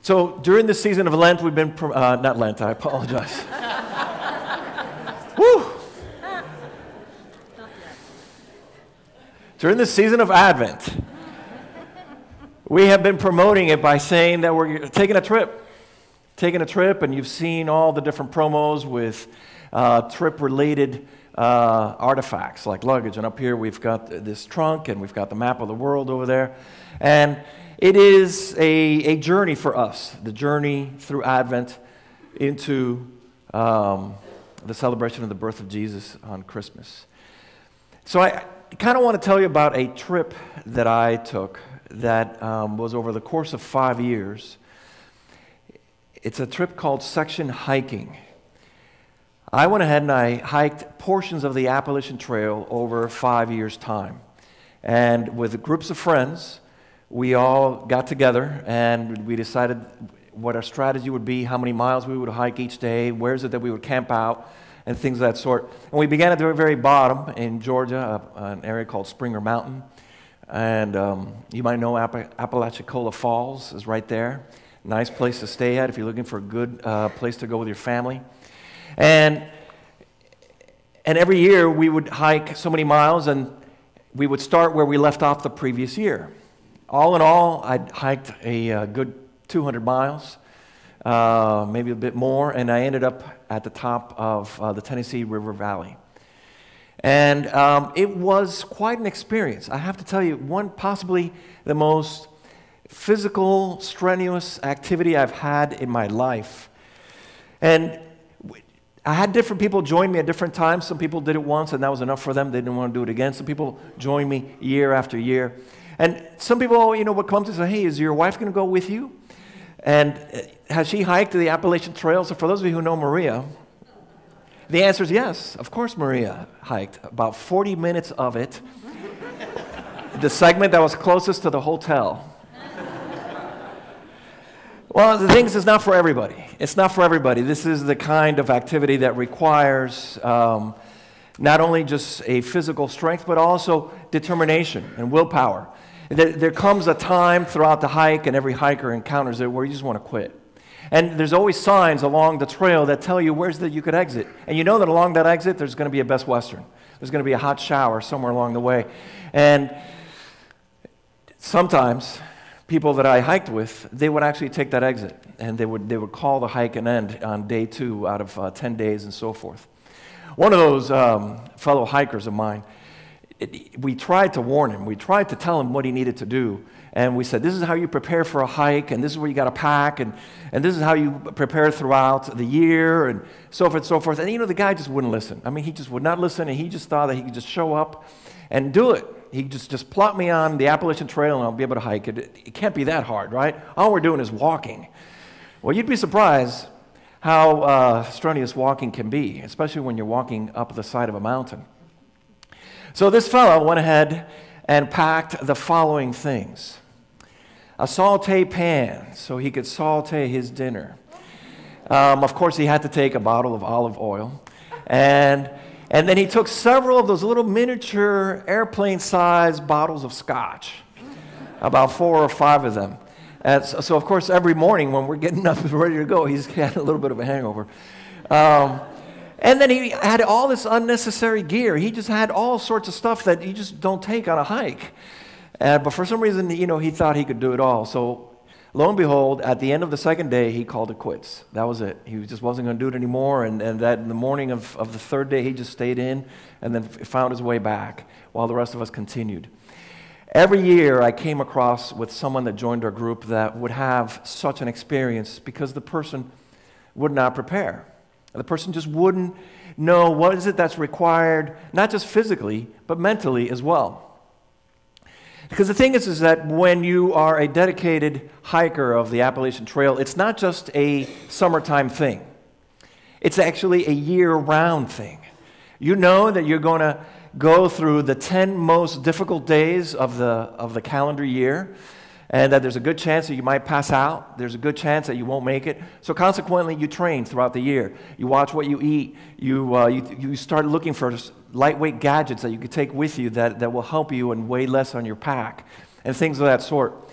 So during this season of Lent, we've been, not Lent, I apologize. Woo! During this season of Advent, we have been promoting it by saying that we're taking a trip. And you've seen all the different promos with trip-related artifacts like luggage. And up here we've got this trunk, and we've got the map of the world over there. And it is a journey for us, the journey through Advent into the celebration of the birth of Jesus on Christmas. So I kind of want to tell you about a trip that I took that was over the course of 5 years. It's a trip called section hiking. I went ahead and I hiked portions of the Appalachian Trail over 5 years' time. And with groups of friends, we all got together and we decided what our strategy would be, how many miles we would hike each day, where is it that we would camp out, and things of that sort. And we began at the very bottom in Georgia, an area called Springer Mountain. And you might know Apalachicola Falls is right there. Nice place to stay at if you're looking for a good place to go with your family. And every year we would hike so many miles, and we would start where we left off the previous year. All in all, I'd hiked a good 200 miles, maybe a bit more, and I ended up at the top of the Tennessee River Valley. And it was quite an experience. I have to tell you, possibly the most physical, strenuous activity I've had in my life. And I had different people join me at different times. Some people did it once, and that was enough for them. They didn't want to do it again. Some people joined me year after year. And some people, would come to say, hey, is your wife going to go with you? And has she hiked the Appalachian Trail? So for those of you who know Maria, the answer is yes. Of course Maria hiked about 40 minutes of it, the segment that was closest to the hotel. Well, the thing is, it's not for everybody. It's not for everybody. This is the kind of activity that requires not only just a physical strength, but also determination and willpower. There comes a time throughout the hike, and every hiker encounters it, where you just want to quit. And there's always signs along the trail that tell you where's that you could exit. And you know that along that exit, there's going to be a Best Western. There's going to be a hot shower somewhere along the way. And sometimes people that I hiked with, they would actually take that exit, and they would call the hike an end on day 2 out of 10 days and so forth. One of those fellow hikers of mine, we tried to warn him. We tried to tell him what he needed to do. And we said, this is how you prepare for a hike, and this is where you got to pack, and this is how you prepare throughout the year, and so forth and so forth. And the guy just wouldn't listen. I mean, he just would not listen, and he just thought that he could just show up and do it. He just plot me on the Appalachian Trail, and I'll be able to hike it. It can't be that hard, right? All we're doing is walking. Well, you'd be surprised how strenuous walking can be, especially when you're walking up the side of a mountain. So this fellow went ahead and packed the following things. A sauté pan, so he could saute his dinner. Of course, he had to take a bottle of olive oil. And then he took several of those little miniature airplane-sized bottles of scotch, about 4 or 5 of them. And so, of course, every morning when we're getting up and ready to go, he's had a little bit of a hangover. And then he had all this unnecessary gear. He just had all sorts of stuff that you just don't take on a hike. But for some reason, he thought he could do it all. So lo and behold, at the end of the second day, he called it quits. That was it. He just wasn't going to do it anymore. And that in the morning of the third day, he just stayed in and then found his way back while the rest of us continued. Every year, I came across with someone that joined our group that would have such an experience because the person would not prepare. The person just wouldn't know what is it that's required, not just physically, but mentally as well. Because the thing is that when you are a dedicated hiker of the Appalachian Trail, it's not just a summertime thing. It's actually a year-round thing. You know that you're going to go through the 10 most difficult days of the calendar year, and that there's a good chance that you might pass out. There's a good chance that you won't make it. So consequently, you train throughout the year. You watch what you eat. You start looking for lightweight gadgets that you can take with you that will help you and weigh less on your pack, and things of that sort.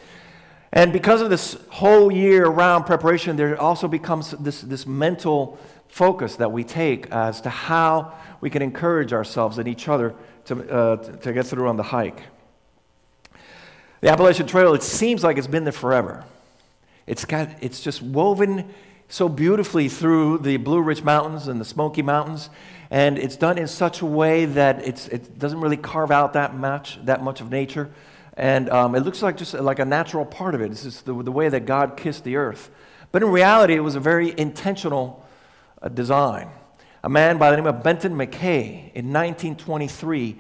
And because of this whole year-round preparation, there also becomes this mental focus that we take as to how we can encourage ourselves and each other to get through on the hike. The Appalachian Trail, it seems like it's been there forever. It's just woven so beautifully through the Blue Ridge Mountains and the Smoky Mountains, and it's done in such a way that it doesn't really carve out that much of nature, and it looks like just like a natural part of it. It's just the way that God kissed the earth. But in reality, it was a very intentional design. A man by the name of Benton McKay in 1923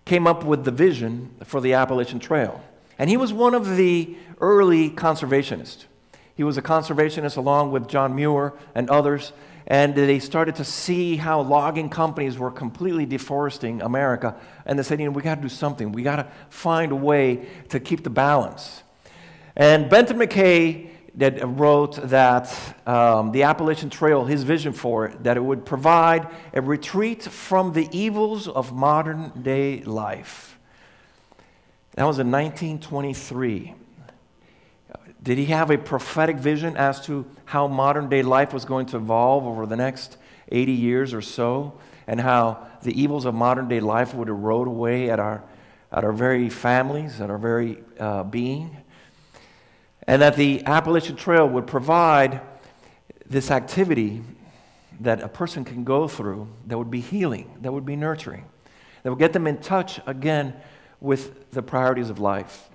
came up with the vision for the Appalachian Trail, and he was one of the early conservationists. He was a conservationist along with John Muir and others, and they started to see how logging companies were completely deforesting America, and they said, we got to do something. We got to find a way to keep the balance. And Benton McKay wrote that the Appalachian Trail, his vision for it, that it would provide a retreat from the evils of modern-day life. That was in 1923. Did he have a prophetic vision as to how modern-day life was going to evolve over the next 80 years or so, and how the evils of modern-day life would erode away at our very families, at our very being? And that the Appalachian Trail would provide this activity that a person can go through that would be healing, that would be nurturing, that would get them in touch again with the priorities of life.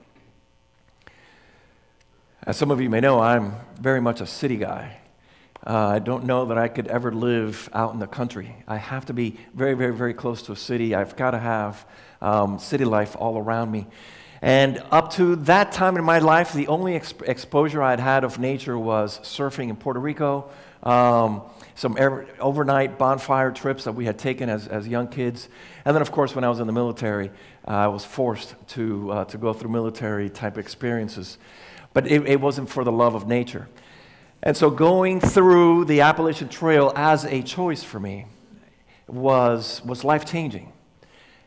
As some of you may know, I'm very much a city guy. I don't know that I could ever live out in the country. I have to be very, very, very close to a city. I've got to have city life all around me. And up to that time in my life, the only exposure I'd had of nature was surfing in Puerto Rico, some overnight bonfire trips that we had taken as young kids. And then, of course, when I was in the military, I was forced to go through military-type experiences. But it wasn't for the love of nature. And so going through the Appalachian Trail as a choice for me was life-changing.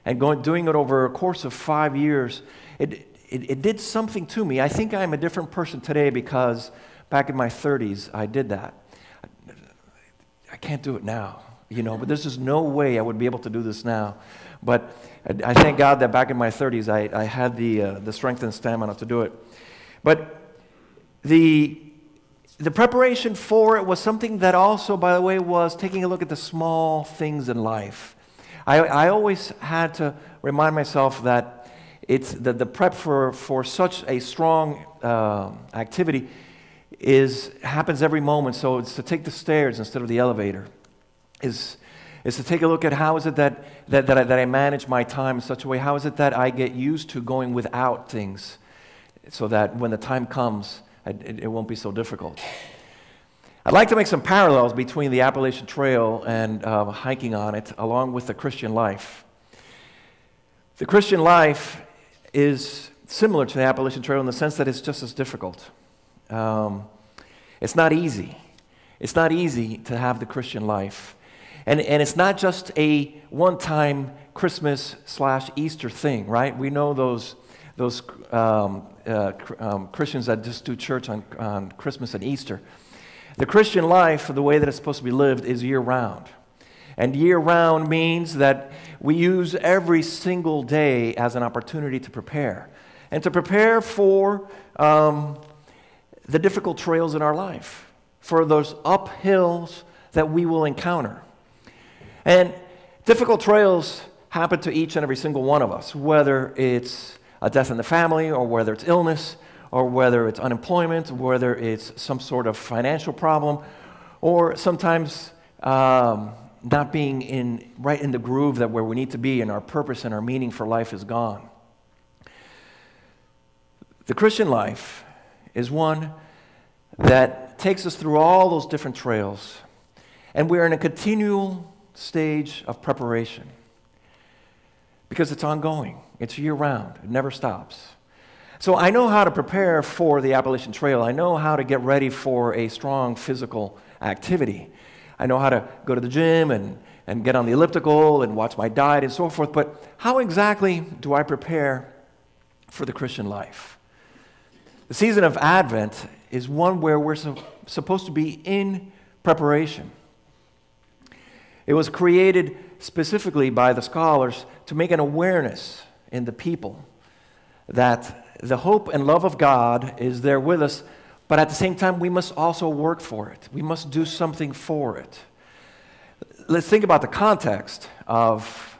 And doing it over a course of 5 years, it did something to me. I think I'm a different person today because back in my 30s, I did that. I can't do it now, but there's just no way I would be able to do this now. But I thank God that back in my 30s, I had the strength and stamina to do it. But the preparation for it was something that also, by the way, was taking a look at the small things in life. I always had to remind myself that it's the prep for such a strong activity happens every moment. So it's to take the stairs instead of the elevator. Is to take a look at how is it that I manage my time in such a way. How is it that I get used to going without things, so that when the time comes, it won't be so difficult. I'd like to make some parallels between the Appalachian Trail and hiking on it, along with the Christian life. The Christian life is similar to the Appalachian Trail in the sense that it's just as difficult. It's not easy. It's not easy to have the Christian life. And it's not just a one-time Christmas/Easter thing, right? We know those Christians that just do church on Christmas and Easter. The Christian life, the way that it's supposed to be lived, is year-round. And year-round means that we use every single day as an opportunity to prepare. And to prepare for the difficult trails in our life, for those uphills that we will encounter. And difficult trails happen to each and every single one of us, whether it's a death in the family, or whether it's illness, or whether it's unemployment, whether it's some sort of financial problem, or sometimes not being right in the groove that where we need to be, and our purpose and our meaning for life is gone. The Christian life is one that takes us through all those different trails, and we're in a continual stage of preparation because it's ongoing. It's year-round. It never stops. So I know how to prepare for the Appalachian Trail. I know how to get ready for a strong physical activity. I know how to go to the gym and get on the elliptical and watch my diet and so forth. But how exactly do I prepare for the Christian life? The season of Advent is one where we're supposed to be in preparation. It was created specifically by the scholars to make an awareness in the people that the hope and love of God is there with us, but at the same time, we must also work for it. We must do something for it. Let's think about the context of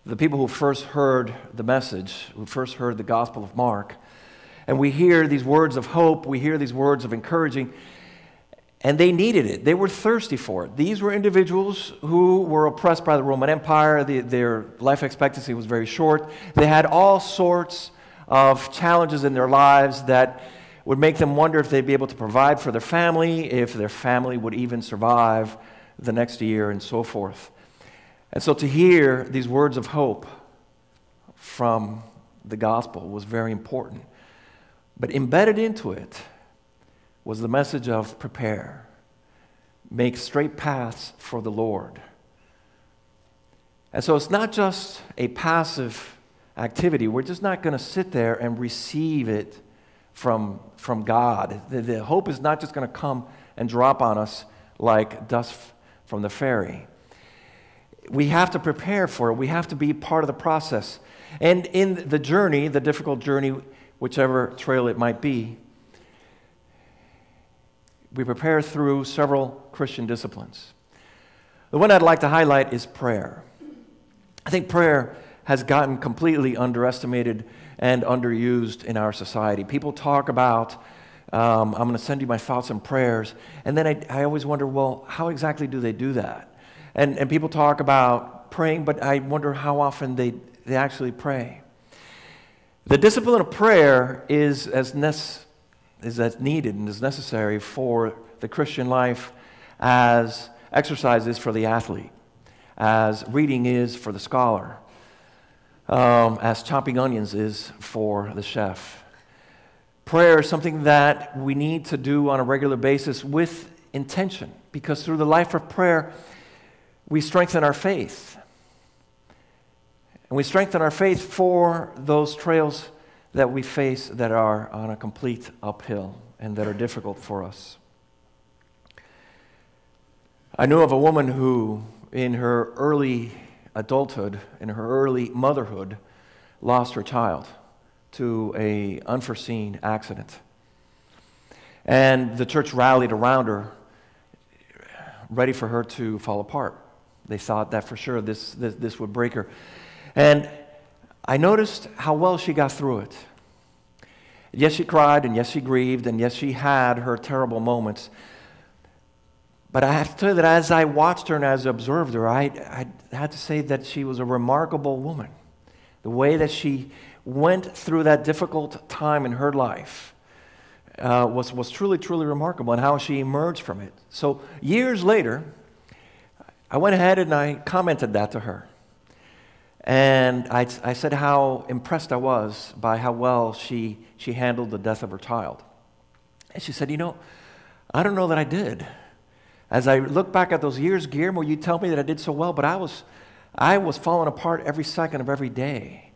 the people who first heard the message, who first heard the Gospel of Mark. And we hear these words of hope, we hear these words of encouraging, and they needed it. They were thirsty for it. These were individuals who were oppressed by the Roman Empire. Their life expectancy was very short. They had all sorts of challenges in their lives that would make them wonder if they'd be able to provide for their family, if their family would even survive the next year, and so forth. And so to hear these words of hope from the gospel was very important. But embedded into it was the message of prepare, make straight paths for the Lord. And so it's not just a passive activity. We're just not going to sit there and receive it from God. The hope is not just going to come and drop on us like dust from the fairy. We have to prepare for it. We have to be part of the process. And in the journey, the difficult journey, whichever trail it might be, we prepare through several Christian disciplines. The one I'd like to highlight is prayer. I think prayer has gotten completely underestimated and underused in our society. People talk about, I'm going to send you my thoughts and prayers, and then I always wonder, well, how exactly do they do that? And people talk about praying, but I wonder how often they actually pray. The discipline of prayer is as needed and as necessary for the Christian life as exercise is for the athlete, as reading is for the scholar, as chopping onions is for the chef. Prayer is something that we need to do on a regular basis with intention, because through the life of prayer, we strengthen our faith. And we strengthen our faith for those trails that we face that are on a complete uphill and that are difficult for us. I knew of a woman who, in her early adulthood, in her early motherhood, lost her child to an unforeseen accident. And the church rallied around her, ready for her to fall apart. They thought that for sure this would break her. And I noticed how well she got through it. Yes, she cried, and yes, she grieved, and yes, she had her terrible moments. But I have to tell you that as I watched her and as I observed her, I had to say that she was a remarkable woman. The way that she went through that difficult time in her life was truly, truly remarkable, and how she emerged from it. So years later, I went ahead and I commented that to her. And I said how impressed I was by how well she handled the death of her child. And she said, I don't know that I did. As I look back at those years, Guillermo, you tell me that I did so well, but I was falling apart every second of every day.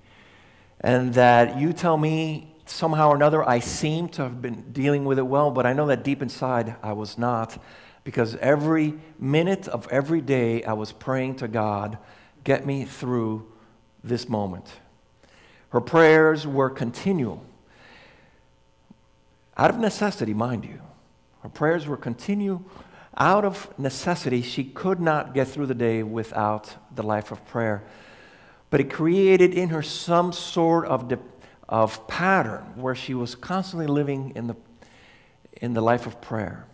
And that you tell me somehow or another I seem to have been dealing with it well, but I know that deep inside I was not, because every minute of every day I was praying to God, get me through this moment. Her prayers were continual. Out of necessity, mind you. Her prayers were continual. Out of necessity, she could not get through the day without the life of prayer. But it created in her some sort of pattern where she was constantly living in the life of prayer.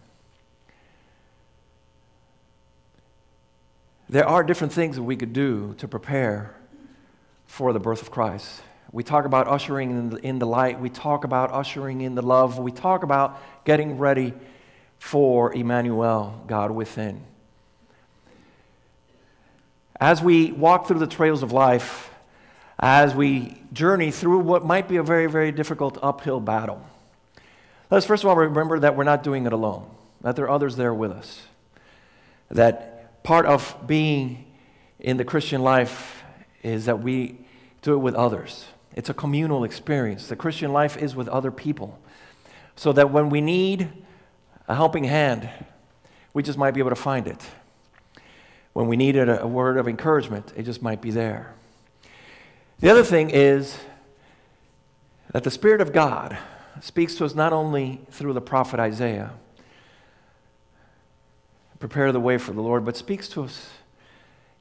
There are different things that we could do to prepare for the birth of Christ. We talk about ushering in the light. We talk about ushering in the love. We talk about getting ready for Emmanuel, God within. As we walk through the trails of life, as we journey through what might be a very, very difficult uphill battle, let's first of all remember that we're not doing it alone, that there are others there with us, that part of being in the Christian life is that we do it with others. It's a communal experience. The Christian life is with other people. so that when we need a helping hand, we just might be able to find it. When we needed a word of encouragement, it just might be there. The other thing is that the Spirit of God speaks to us not only through the prophet Isaiah, prepare the way for the Lord, but speaks to us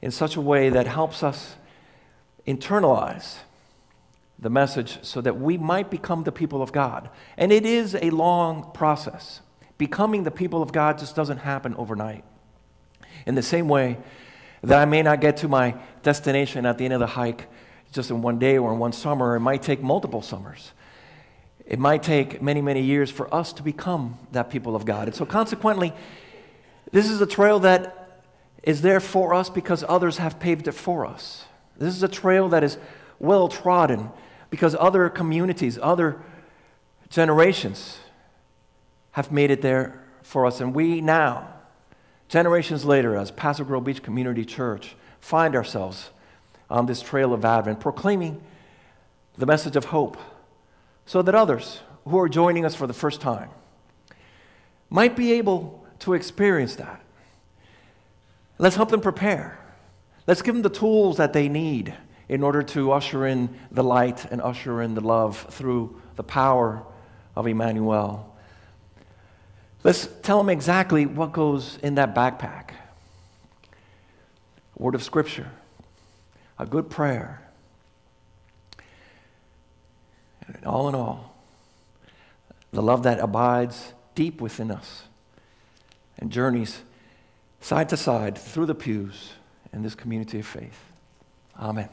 in such a way that helps us internalize the message so that we might become the people of God. And it is a long process. Becoming the people of God just doesn't happen overnight. In the same way that I may not get to my destination at the end of the hike just in one day or in one summer, it might take multiple summers. It might take many, many years for us to become that people of God. And so consequently, this is a trail that is there for us because others have paved it for us. This is a trail that is well trodden because other communities, other generations have made it there for us. And we now, generations later, as Pass-A-Grille Beach Community Church, find ourselves on this trail of Advent, proclaiming the message of hope so that others who are joining us for the first time might be able to experience that. Let's help them prepare. Let's give them the tools that they need in order to usher in the light and usher in the love through the power of Emmanuel. Let's tell them exactly what goes in that backpack. A word of Scripture, a good prayer, and all in all, the love that abides deep within us and journeys side to side through the pews in this community of faith. Amen.